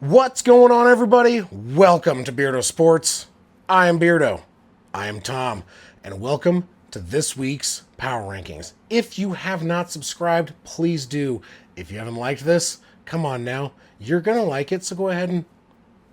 What's going on, everybody? Welcome to Beardo Sports. I am Beardo. I am Tom. And welcome to this week's Power Rankings. If you have not subscribed, please do. If you haven't liked this, come on now. You're going to like it, so go ahead and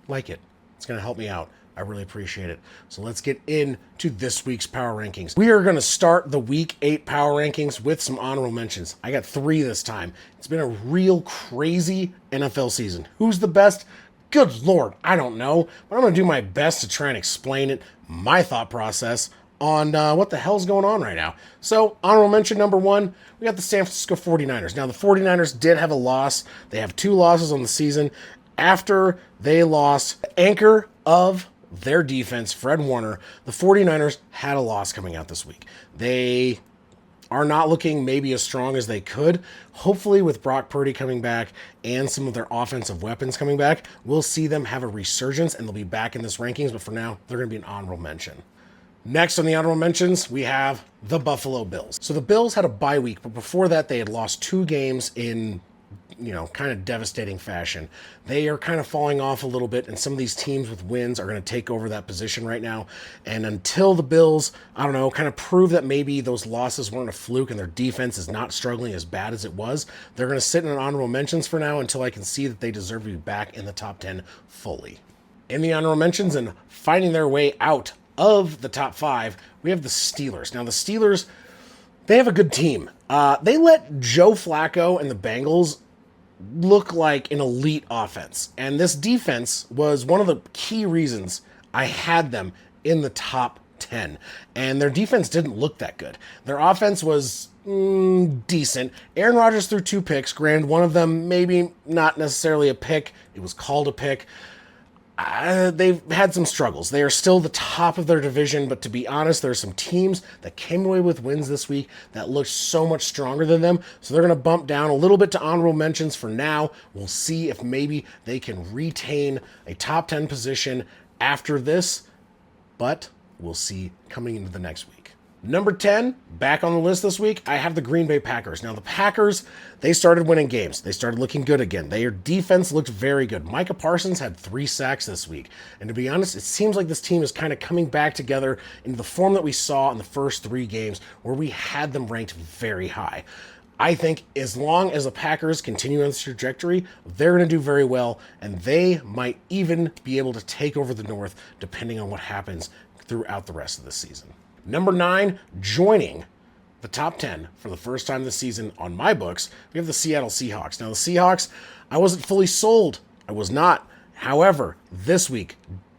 like it. It's going to help me out. I really appreciate it. So let's get into this week's Power Rankings. We are going to start the Week 8 Power Rankings with some honorable mentions. I got 3 this time. It's been a real crazy NFL season. Who's the best? Good Lord, I don't know. But I'm going to do my best to try and explain it, my thought process on what the hell's going on right now. So, honorable mention number 1, we got the San Francisco 49ers. Now, the 49ers did have a loss. They have 2 losses on the season after they lost the anchor of their defense, Fred Warner. The 49ers had a loss coming out this week. They are not looking maybe as strong as they could. Hopefully, with Brock Purdy coming back and some of their offensive weapons coming back, we'll see them have a resurgence and they'll be back in this rankings. But for now, they're going to be an honorable mention. Next on the honorable mentions, we have the Buffalo Bills. So the Bills had a bye week, but before that, they had lost 2 games in kind of devastating fashion. They are kind of falling off a little bit, and some of these teams with wins are going to take over that position right now. And until the Bills, kind of prove that maybe those losses weren't a fluke and their defense is not struggling as bad as it was, they're going to sit in honorable mentions for now until I can see that they deserve to be back in the top 10 fully. In the honorable mentions and finding their way out of the top 5, we have the Steelers. Now, the Steelers, they have a good team. They let Joe Flacco and the Bengals look like an elite offense. And this defense was one of the key reasons I had them in the top 10. And their defense didn't look that good. Their offense was decent. Aaron Rodgers threw 2 picks. Granted, one of them maybe not necessarily a pick. It was called a pick. They've had some struggles. They are still the top of their division, but to be honest, there are some teams that came away with wins this week that look so much stronger than them, so they're going to bump down a little bit to honorable mentions for now. We'll see if maybe they can retain a top 10 position after this, but we'll see coming into the next week. Number 10, back on the list this week, I have the Green Bay Packers. Now, the Packers, they started winning games. They started looking good again. Their defense looked very good. Micah Parsons had 3 sacks this week. And to be honest, it seems like this team is kind of coming back together into the form that we saw in the first 3 games where we had them ranked very high. I think as long as the Packers continue on this trajectory, they're going to do very well, and they might even be able to take over the North depending on what happens throughout the rest of the season. Number 9, joining the top 10 for the first time this season on my books, we have the Seattle Seahawks. Now, the Seahawks, I wasn't fully sold. I was not. However, this week,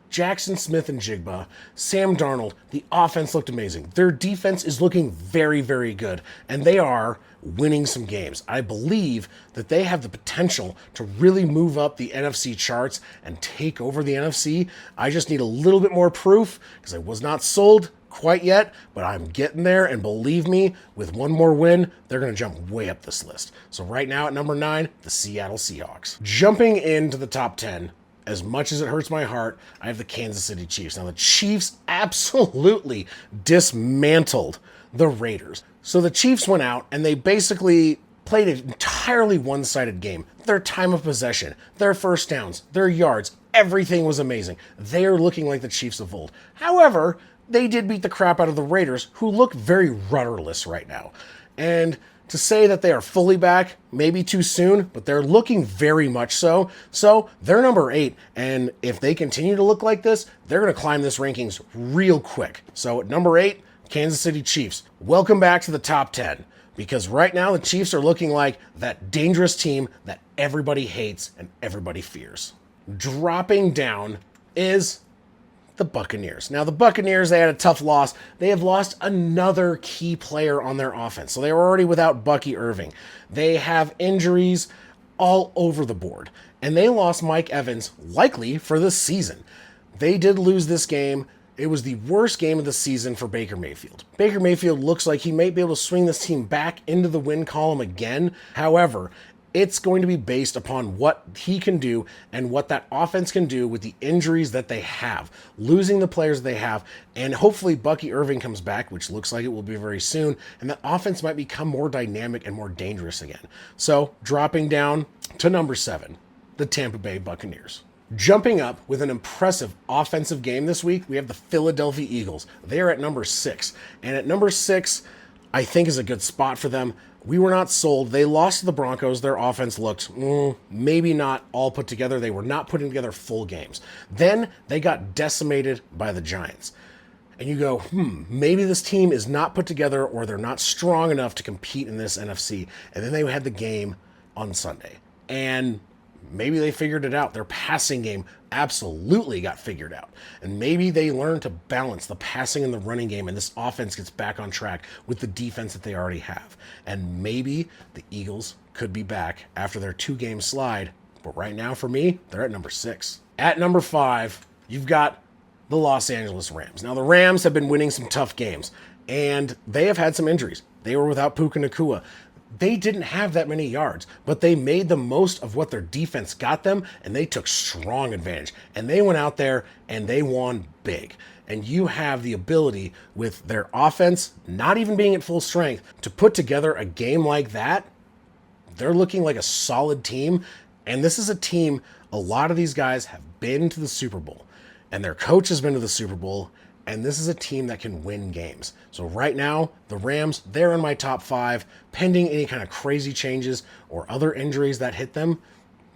Jackson Smith and Jigba, Sam Darnold, the offense looked amazing. Their defense is looking very, very good, and they are winning some games. I believe that they have the potential to really move up the NFC charts and take over the NFC. I just need a little bit more proof because I was not sold quite yet, but I'm getting there, and believe me, with one more win, they're going to jump way up this list. So right now at number 9, the Seattle Seahawks. Jumping into the top 10, as much as it hurts my heart, I have the Kansas City Chiefs. Now, the Chiefs absolutely dismantled the Raiders. So the Chiefs went out, and they basically played an entirely one-sided game. Their time of possession, their first downs, their yards, everything was amazing. They are looking like the Chiefs of old. However, they did beat the crap out of the Raiders, who look very rudderless right now. And to say that they are fully back, maybe too soon, but they're looking very much so. So they're number 8, and if they continue to look like this, they're going to climb this rankings real quick. So at number 8, Kansas City Chiefs. Welcome back to the top 10, because right now the Chiefs are looking like that dangerous team that everybody hates and everybody fears. Dropping down is the Buccaneers. Now, the Buccaneers, they had a tough loss. They have lost another key player on their offense. So they were already without Bucky Irving. They have injuries all over the board. And they lost Mike Evans, likely for this season. They did lose this game. It was the worst game of the season for Baker Mayfield. Baker Mayfield looks like he might be able to swing this team back into the win column again. However, it's going to be based upon what he can do and what that offense can do with the injuries that they have, losing the players they have, and hopefully Bucky Irving comes back, which looks like it will be very soon, and the offense might become more dynamic and more dangerous again. So dropping down to number 7, the Tampa Bay Buccaneers. Jumping up with an impressive offensive game this week, we have the Philadelphia Eagles. They are at number 6. And at number 6, I think is a good spot for them. We were not sold. They lost to the Broncos. Their offense looked maybe not all put together. They were not putting together full games. Then they got decimated by the Giants. And you go, maybe this team is not put together or they're not strong enough to compete in this NFC. And then they had the game on Sunday. And maybe they figured it out. Their passing game absolutely got figured out. And maybe they learned to balance the passing and the running game, and this offense gets back on track with the defense that they already have. And maybe the Eagles could be back after their 2-game slide. But right now, for me, they're at number 6. At number 5, you've got the Los Angeles Rams. Now, the Rams have been winning some tough games, and they have had some injuries. They were without Puka Nacua. They didn't have that many yards, but they made the most of what their defense got them, and they took strong advantage. And they went out there and they won big. And you have the ability with their offense not even being at full strength to put together a game like that. They're looking like a solid team. And this is a team, a lot of these guys have been to the Super Bowl, and their coach has been to the Super Bowl. And this is a team that can win games. So right now, the Rams, they're in my top 5. Pending any kind of crazy changes or other injuries that hit them,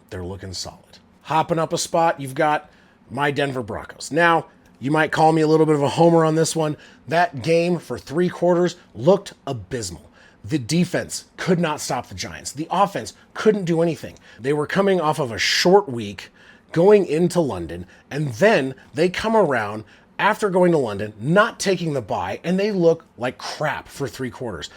they're looking solid. Hopping up a spot, you've got my Denver Broncos. Now, you might call me a little bit of a homer on this one. That game for 3 quarters looked abysmal. The defense could not stop the Giants. The offense couldn't do anything. They were coming off of a short week going into London, and then they come around after going to London, not taking the bye, and they look like crap for 3 quarters.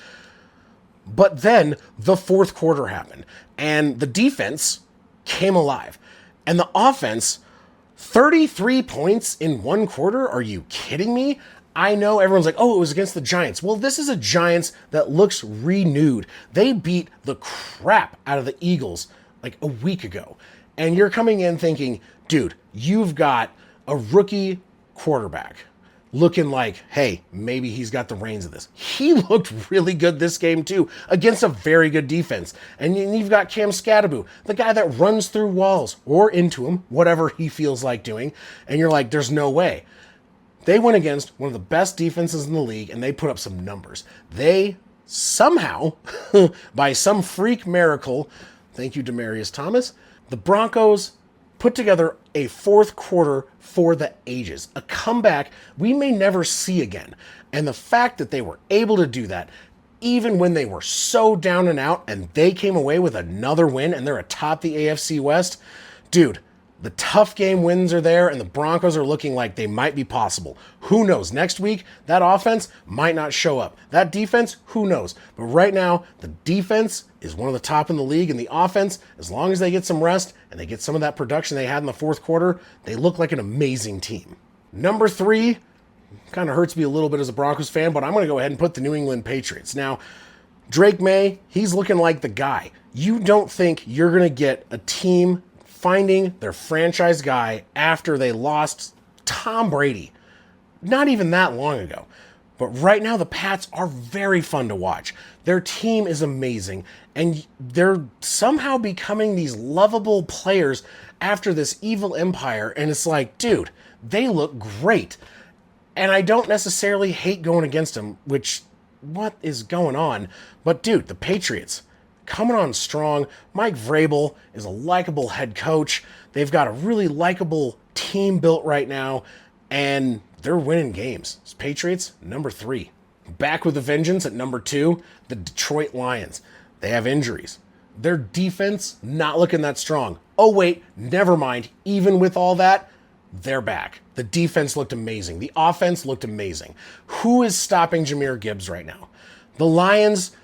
But then the 4th quarter happened, and the defense came alive. And the offense, 33 points in 1 quarter? Are you kidding me? I know everyone's like, oh, it was against the Giants. Well, this is a Giants that looks renewed. They beat the crap out of the Eagles like a week ago. And you're coming in thinking, dude, you've got a rookie quarterback looking like, hey, maybe he's got the reins of this. He looked really good this game too against a very good defense. And you've got Cam Scatterbo, the guy that runs through walls or into them, whatever he feels like doing. And you're like, there's no way. They went against one of the best defenses in the league and they put up some numbers. They somehow, by some freak miracle, thank you, Demaryius Thomas, the Broncos put together a 4th quarter for the ages, a comeback we may never see again. And the fact that they were able to do that, even when they were so down and out, and they came away with another win, and they're atop the AFC West, dude, the tough game wins are there, and the Broncos are looking like they might be possible. Who knows? Next week, that offense might not show up. That defense, who knows? But right now, the defense is one of the top in the league, and the offense, as long as they get some rest and they get some of that production they had in the 4th quarter, they look like an amazing team. Number 3, kind of hurts me a little bit as a Broncos fan, but I'm going to go ahead and put the New England Patriots. Now, Drake May, he's looking like the guy. You don't think you're going to get a team finding their franchise guy after they lost Tom Brady not even that long ago. But right now, the Pats are very fun to watch. Their team is amazing, and they're somehow becoming these lovable players after this evil empire. And it's like, dude, they look great. And I don't necessarily hate going against them, which, what is going on? But dude, the Patriots, coming on strong. Mike Vrabel is a likable head coach. They've got a really likable team built right now, and they're winning games. It's Patriots, number 3. Back with a vengeance at number 2, the Detroit Lions. They have injuries. Their defense not looking that strong. Oh, wait, never mind. Even with all that, they're back. The defense looked amazing. The offense looked amazing. Who is stopping Jahmyr Gibbs right now? The Lions,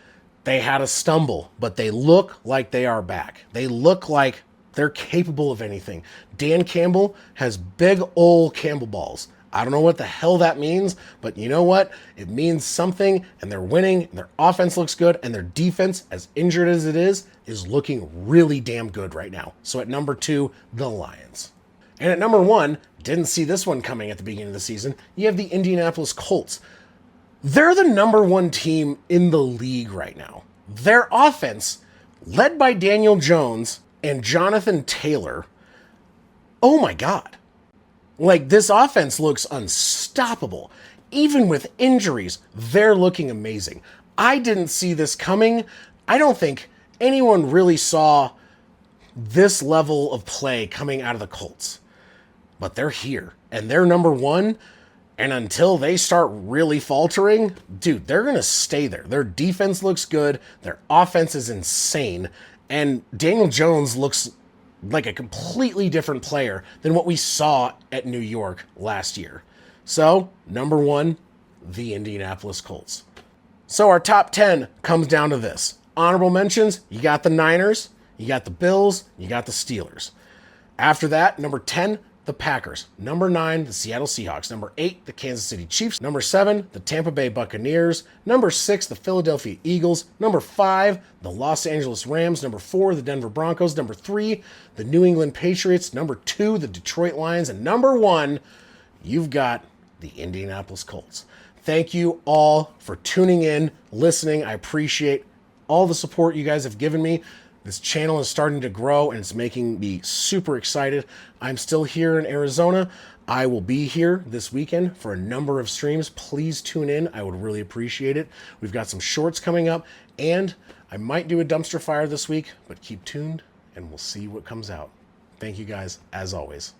they had a stumble, but they look like they are back. They look like they're capable of anything. Dan Campbell has big ol' Campbell balls. I don't know what the hell that means, but you know what? It means something, and they're winning, and their offense looks good, and their defense, as injured as it is looking really damn good right now. So at number 2, the Lions. And at number 1, didn't see this one coming at the beginning of the season, you have the Indianapolis Colts. They're the number 1 team in the league right now. Their offense, led by Daniel Jones, And Jonathan Taylor, oh my God. Like, this offense looks unstoppable. Even with injuries, they're looking amazing. I didn't see this coming. I don't think anyone really saw this level of play coming out of the Colts. But they're here, and they're number one. And until they start really faltering, dude, they're going to stay there. Their defense looks good. Their offense is insane. And Daniel Jones looks like a completely different player than what we saw at New York last year. So, number one, the Indianapolis Colts. So our top 10 comes down to this. Honorable mentions, you got the Niners, you got the Bills, you got the Steelers. After that, number 10, the Packers. Number 9, the Seattle Seahawks. Number 8, the Kansas City Chiefs. Number 7, the Tampa Bay Buccaneers. Number 6, the Philadelphia Eagles. Number 5, the Los Angeles Rams. Number 4, the Denver Broncos. Number 3, the New England Patriots. Number 2, the Detroit Lions. And number 1, you've got the Indianapolis Colts. Thank you all for tuning in, listening. I appreciate all the support you guys have given me. This channel is starting to grow, and it's making me super excited. I'm still here in Arizona. I will be here this weekend for a number of streams. Please tune in. I would really appreciate it. We've got some shorts coming up, and I might do a dumpster fire this week, but keep tuned, and we'll see what comes out. Thank you guys, as always.